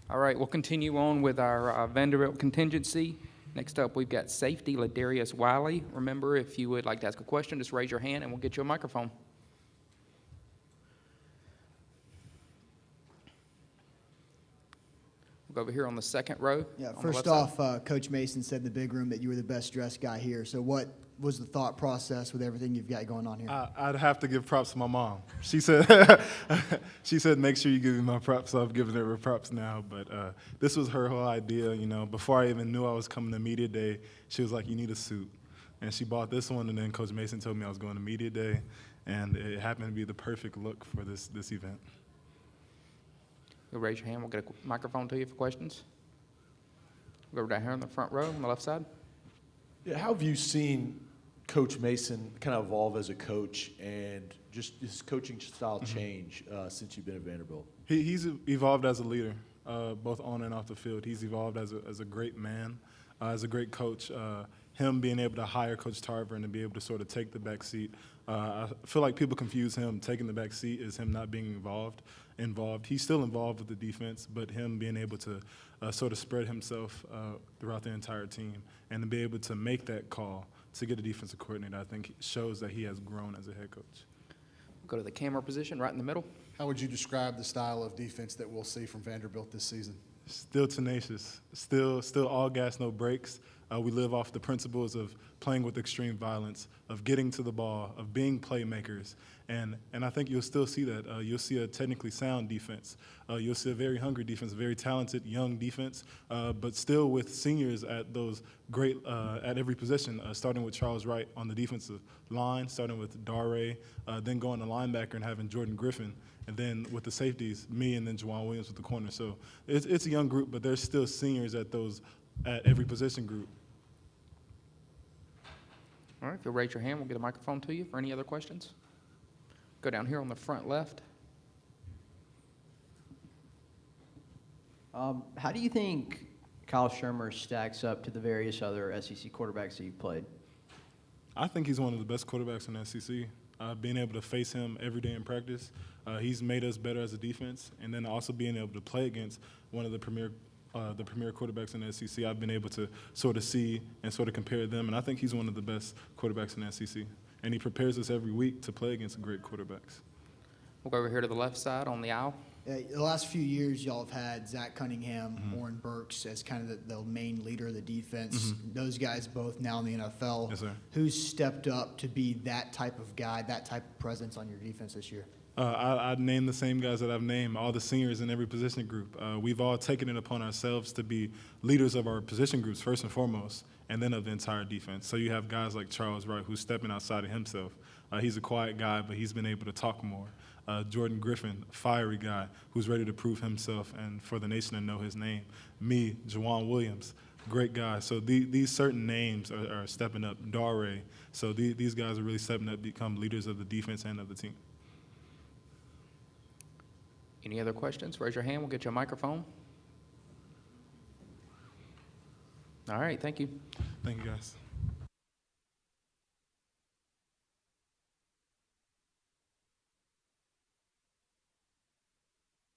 All right, we'll continue on with our Vanderbilt contingency. Next up, we've got safety, Ladarius Wiley. Remember, if you would like to ask a question, just raise your hand and we'll get you a microphone. We'll go over here on the second row. Yeah, on the first left off, Coach Mason said in the big room that you were the best dressed guy here. So what was the thought process with everything you've got going on here? I'd have to give props to my mom. She said, make sure you give me my props. So I've given her props now. But this was her whole idea. You know, before I even knew I was coming to media day, she was like, "You need a suit," and she bought this one. And then Coach Mason told me I was going to media day, and it happened to be the perfect look for this event. You'll raise your hand. We'll get a microphone to you for questions. We'll go down here on the front row on the left side. Yeah, how have you seen Coach Mason kind of evolve as a coach and just his coaching style change since you've been at Vanderbilt? He's evolved as a leader, both on and off the field. He's evolved as a great man, as a great coach. Him being able to hire Coach Tarver and to be able to sort of take the back seat. I feel like people confuse him taking the back seat as him not being involved. He's still involved with the defense, but him being able to sort of spread himself throughout the entire team and to be able to make that call to get a defensive coordinator, I think shows that he has grown as a head coach. We'll go to the camera position right in the middle. How would you describe the style of defense that we'll see from Vanderbilt this season? Still tenacious, still all gas, no brakes. We live off the principles of playing with extreme violence, of getting to the ball, of being playmakers, and I think you'll still see that. You'll see a technically sound defense. You'll see a very hungry defense, a very talented young defense, but still with seniors at those great at every position, starting with Charles Wright on the defensive line, starting with Dare, then going to linebacker and having Jordan Griffin, and then with the safeties, me and then Juwan Williams with the corner. So it's a young group, but there's still seniors at every position group. All right, if you'll raise your hand, we'll get a microphone to you for any other questions. Go down here on the front left. How do you think Kyle Shermer stacks up to the various other SEC quarterbacks that you've played? I think he's one of the best quarterbacks in the SEC. Being able to face him every day in practice, he's made us better as a defense, and then also being able to play against one of the premier quarterbacks in the SEC, I've been able to sort of see and sort of compare them, and I think he's one of the best quarterbacks in the SEC. And he prepares us every week to play against great quarterbacks. We'll go over here to the left side on the aisle. The last few years, y'all have had Zach Cunningham, Oren Burks as kind of the main leader of the defense. Those guys both now in the NFL. Yes, sir. Who's stepped up to be that type of guy, that type of presence on your defense this year? I'd name the same guys that I've named, all the seniors in every position group. We've all taken it upon ourselves to be leaders of our position groups, first and foremost, and then of the entire defense. So you have guys like Charles Wright, who's stepping outside of himself. He's a quiet guy, but he's been able to talk more. Jordan Griffin, fiery guy, who's ready to prove himself and for the nation to know his name. Me, Juwan Williams, great guy. So these certain names are stepping up. Dare. So these guys are really stepping up to become leaders of the defense and of the team. Any other questions? Raise your hand. We'll get you a microphone. All right. Thank you. Thank you, guys.